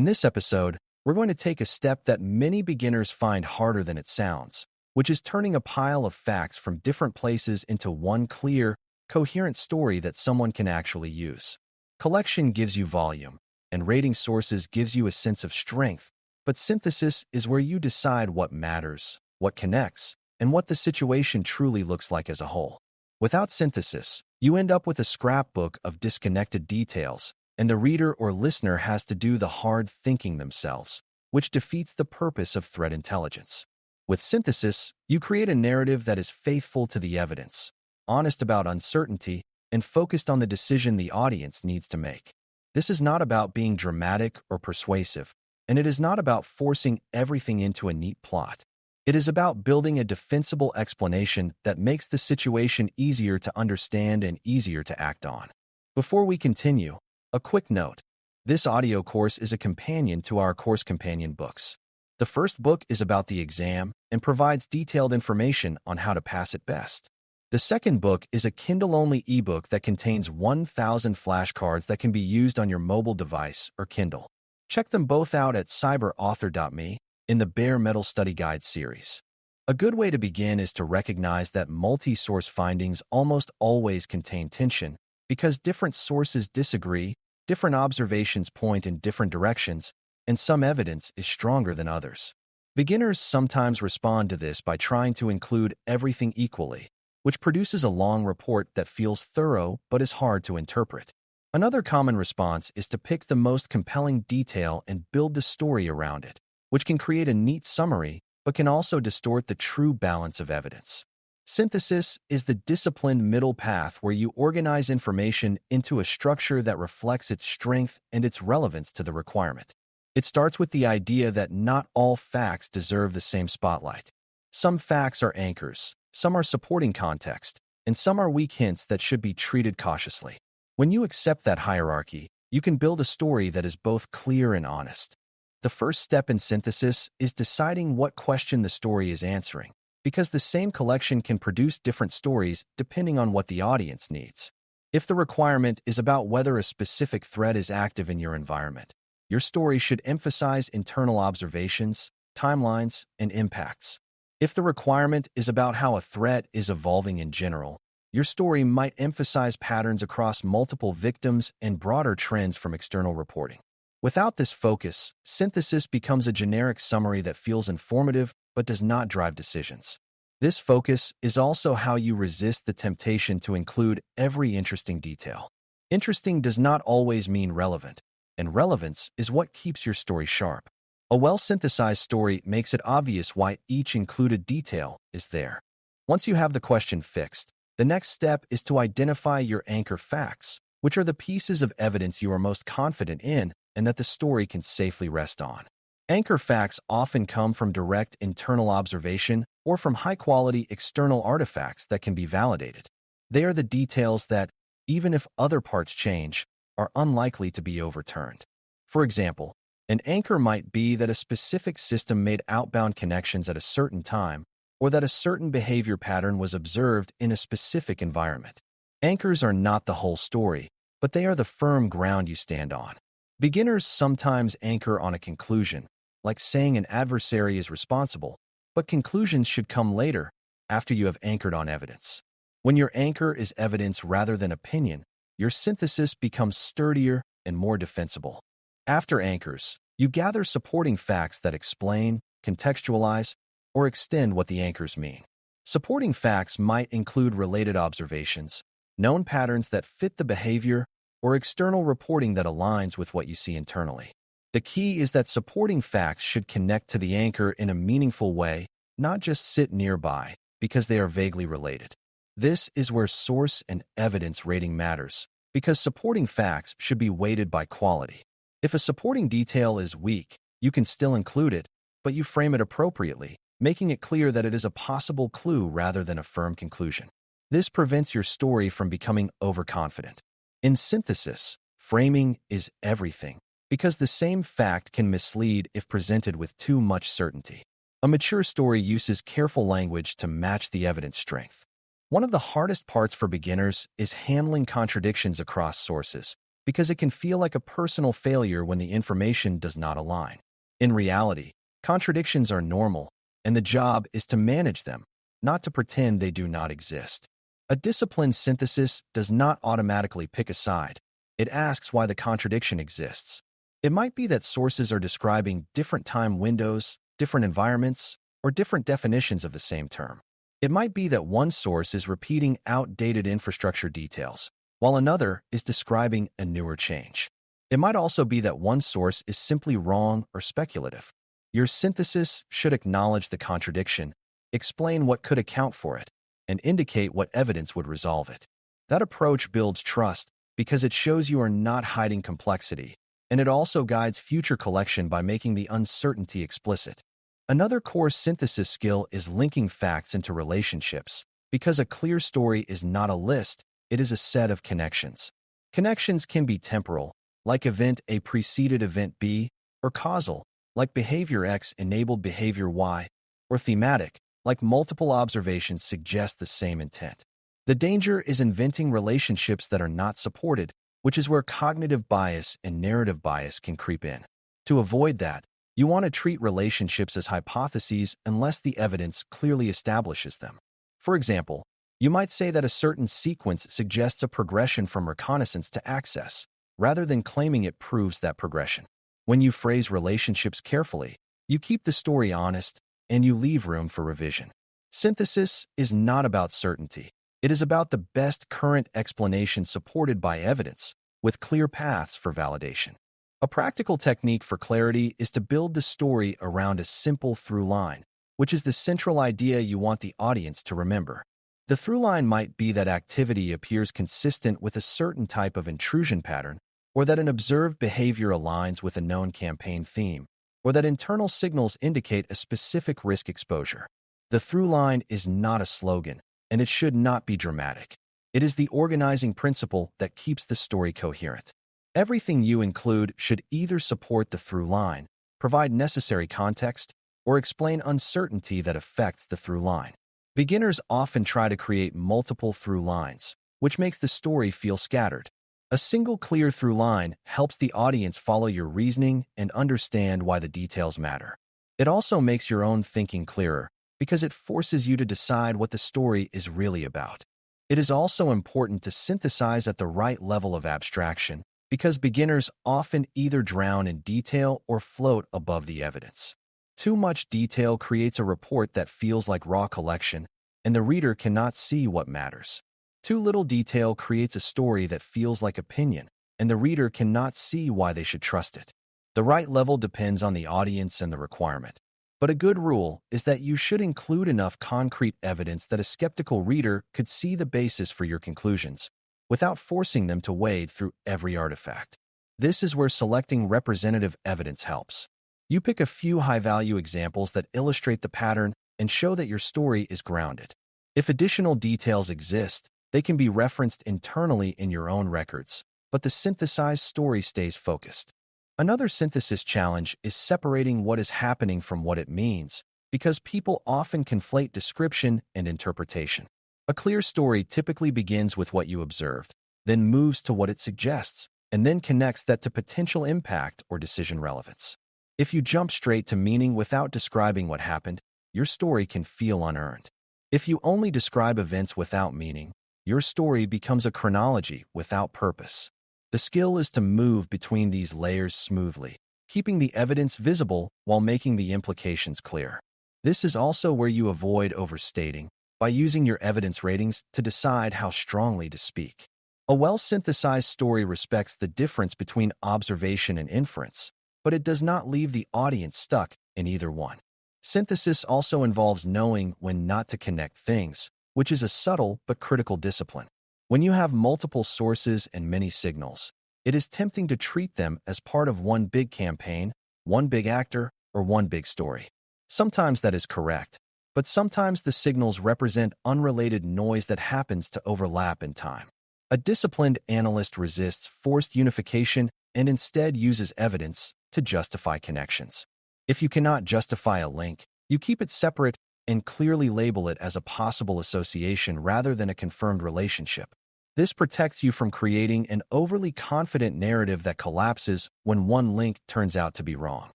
In this episode, we're going to take a step that many beginners find harder than it sounds, which is turning a pile of facts from different places into one clear, coherent story that someone can actually use. Collection gives you volume, and rating sources gives you a sense of strength, but synthesis is where you decide what matters, what connects, and what the situation truly looks like as a whole. Without synthesis, you end up with a scrapbook of disconnected details, and the reader or listener has to do the hard thinking themselves, which defeats the purpose of threat intelligence. With synthesis, you create a narrative that is faithful to the evidence, honest about uncertainty, and focused on the decision the audience needs to make. This is not about being dramatic or persuasive, and it is not about forcing everything into a neat plot. It is about building a defensible explanation that makes the situation easier to understand and easier to act on. Before we continue, a quick note. This audio course is a companion to our course companion books. The first book is about the exam and provides detailed information on how to pass it best. The second book is a Kindle-only ebook that contains 1,000 flashcards that can be used on your mobile device or Kindle. Check them both out at cyberauthor.me in the Bare Metal Study Guide series. A good way to begin is to recognize that multi-source findings almost always contain tension because different sources disagree, different observations point in different directions, and some evidence is stronger than others. Beginners sometimes respond to this by trying to include everything equally, which produces a long report that feels thorough but is hard to interpret. Another common response is to pick the most compelling detail and build the story around it, which can create a neat summary but can also distort the true balance of evidence. Synthesis is the disciplined middle path where you organize information into a structure that reflects its strength and its relevance to the requirement. It starts with the idea that not all facts deserve the same spotlight. Some facts are anchors, some are supporting context, and some are weak hints that should be treated cautiously. When you accept that hierarchy, you can build a story that is both clear and honest. The first step in synthesis is deciding what question the story is answering, because the same collection can produce different stories depending on what the audience needs. If the requirement is about whether a specific threat is active in your environment, your story should emphasize internal observations, timelines, and impacts. If the requirement is about how a threat is evolving in general, your story might emphasize patterns across multiple victims and broader trends from external reporting. Without this focus, synthesis becomes a generic summary that feels informative but does not drive decisions. This focus is also how you resist the temptation to include every interesting detail. Interesting does not always mean relevant, and relevance is what keeps your story sharp. A well-synthesized story makes it obvious why each included detail is there. Once you have the question fixed, the next step is to identify your anchor facts, which are the pieces of evidence you are most confident in and that the story can safely rest on. Anchor facts often come from direct internal observation or from high-quality external artifacts that can be validated. They are the details that, even if other parts change, are unlikely to be overturned. For example, an anchor might be that a specific system made outbound connections at a certain time, or that a certain behavior pattern was observed in a specific environment. Anchors are not the whole story, but they are the firm ground you stand on. Beginners sometimes anchor on a conclusion, like saying an adversary is responsible, but conclusions should come later, after you have anchored on evidence. When your anchor is evidence rather than opinion, your synthesis becomes sturdier and more defensible. After anchors, you gather supporting facts that explain, contextualize, or extend what the anchors mean. Supporting facts might include related observations, known patterns that fit the behavior, or external reporting that aligns with what you see internally. The key is that supporting facts should connect to the anchor in a meaningful way, not just sit nearby, because they are vaguely related. This is where source and evidence rating matters, because supporting facts should be weighted by quality. If a supporting detail is weak, you can still include it, but you frame it appropriately, making it clear that it is a possible clue rather than a firm conclusion. This prevents your story from becoming overconfident. In synthesis, framing is everything, because the same fact can mislead if presented with too much certainty. A mature story uses careful language to match the evidence strength. One of the hardest parts for beginners is handling contradictions across sources, because it can feel like a personal failure when the information does not align. In reality, contradictions are normal, and the job is to manage them, not to pretend they do not exist. A disciplined synthesis does not automatically pick a side. It asks why the contradiction exists. It might be that sources are describing different time windows, different environments, or different definitions of the same term. It might be that one source is repeating outdated infrastructure details, while another is describing a newer change. It might also be that one source is simply wrong or speculative. Your synthesis should acknowledge the contradiction, explain what could account for it, and indicate what evidence would resolve it. That approach builds trust because it shows you are not hiding complexity, and it also guides future collection by making the uncertainty explicit. Another core synthesis skill is linking facts into relationships, because a clear story is not a list, it is a set of connections. Connections can be temporal, like event A preceded event B, or causal, like behavior X enabled behavior Y, or thematic, like multiple observations suggest the same intent. The danger is inventing relationships that are not supported, which is where cognitive bias and narrative bias can creep in. To avoid that, you want to treat relationships as hypotheses unless the evidence clearly establishes them. For example, you might say that a certain sequence suggests a progression from reconnaissance to access, rather than claiming it proves that progression. When you phrase relationships carefully, you keep the story honest, and you leave room for revision. Synthesis is not about certainty. It is about the best current explanation supported by evidence, with clear paths for validation. A practical technique for clarity is to build the story around a simple through line, which is the central idea you want the audience to remember. The through line might be that activity appears consistent with a certain type of intrusion pattern, or that an observed behavior aligns with a known campaign theme, or that internal signals indicate a specific risk exposure. The through line is not a slogan, and it should not be dramatic. It is the organizing principle that keeps the story coherent. Everything you include should either support the through line, provide necessary context, or explain uncertainty that affects the through line. Beginners often try to create multiple through lines, which makes the story feel scattered. A single clear through line helps the audience follow your reasoning and understand why the details matter. It also makes your own thinking clearer, because it forces you to decide what the story is really about. It is also important to synthesize at the right level of abstraction, because beginners often either drown in detail or float above the evidence. Too much detail creates a report that feels like raw collection, and the reader cannot see what matters. Too little detail creates a story that feels like opinion, and the reader cannot see why they should trust it. The right level depends on the audience and the requirement. But a good rule is that you should include enough concrete evidence that a skeptical reader could see the basis for your conclusions, without forcing them to wade through every artifact. This is where selecting representative evidence helps. You pick a few high-value examples that illustrate the pattern and show that your story is grounded. If additional details exist, they can be referenced internally in your own records, but the synthesized story stays focused. Another synthesis challenge is separating what is happening from what it means, because people often conflate description and interpretation. A clear story typically begins with what you observed, then moves to what it suggests, and then connects that to potential impact or decision relevance. If you jump straight to meaning without describing what happened, your story can feel unearned. If you only describe events without meaning, your story becomes a chronology without purpose. The skill is to move between these layers smoothly, keeping the evidence visible while making the implications clear. This is also where you avoid overstating, by using your evidence ratings to decide how strongly to speak. A well-synthesized story respects the difference between observation and inference, but it does not leave the audience stuck in either one. Synthesis also involves knowing when not to connect things, which is a subtle but critical discipline. When you have multiple sources and many signals, it is tempting to treat them as part of one big campaign, one big actor, or one big story. Sometimes that is correct, but sometimes the signals represent unrelated noise that happens to overlap in time. A disciplined analyst resists forced unification and instead uses evidence to justify connections. If you cannot justify a link, you keep it separate and clearly label it as a possible association rather than a confirmed relationship. This protects you from creating an overly confident narrative that collapses when one link turns out to be wrong.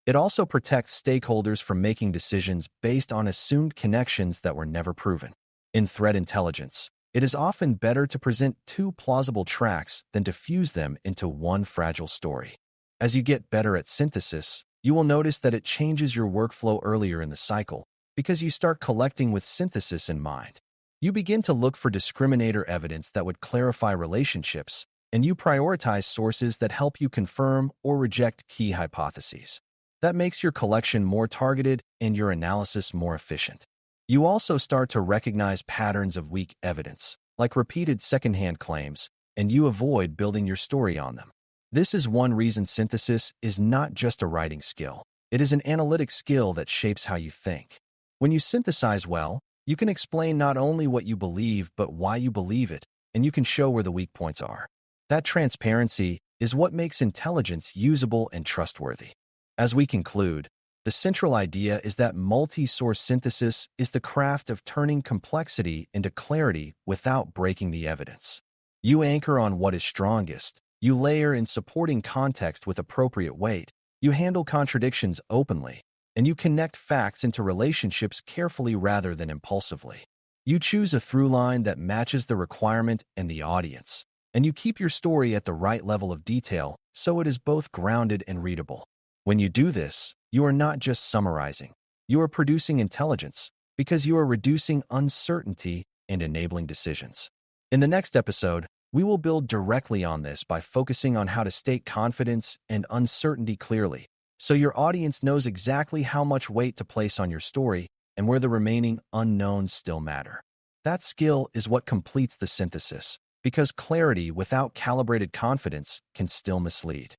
It also protects stakeholders from making decisions based on assumed connections that were never proven. In threat intelligence, it is often better to present two plausible tracks than to fuse them into one fragile story. As you get better at synthesis, you will notice that it changes your workflow earlier in the cycle because you start collecting with synthesis in mind. You begin to look for discriminator evidence that would clarify relationships, and you prioritize sources that help you confirm or reject key hypotheses. That makes your collection more targeted and your analysis more efficient. You also start to recognize patterns of weak evidence, like repeated secondhand claims, and you avoid building your story on them. This is one reason synthesis is not just a writing skill. It is an analytic skill that shapes how you think. When you synthesize well, you can explain not only what you believe, but why you believe it, and you can show where the weak points are. That transparency is what makes intelligence usable and trustworthy. As we conclude, the central idea is that multi-source synthesis is the craft of turning complexity into clarity without breaking the evidence. You anchor on what is strongest, you layer in supporting context with appropriate weight, you handle contradictions openly, and you connect facts into relationships carefully rather than impulsively. You choose a through line that matches the requirement and the audience, and you keep your story at the right level of detail so it is both grounded and readable. When you do this, you are not just summarizing, you are producing intelligence because you are reducing uncertainty and enabling decisions. In the next episode, we will build directly on this by focusing on how to state confidence and uncertainty clearly, so your audience knows exactly how much weight to place on your story and where the remaining unknowns still matter. That skill is what completes the synthesis, because clarity without calibrated confidence can still mislead.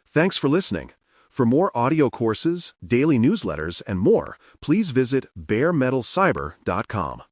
Thanks for listening. For more audio courses, daily newsletters, and more, please visit baremetalcyber.com.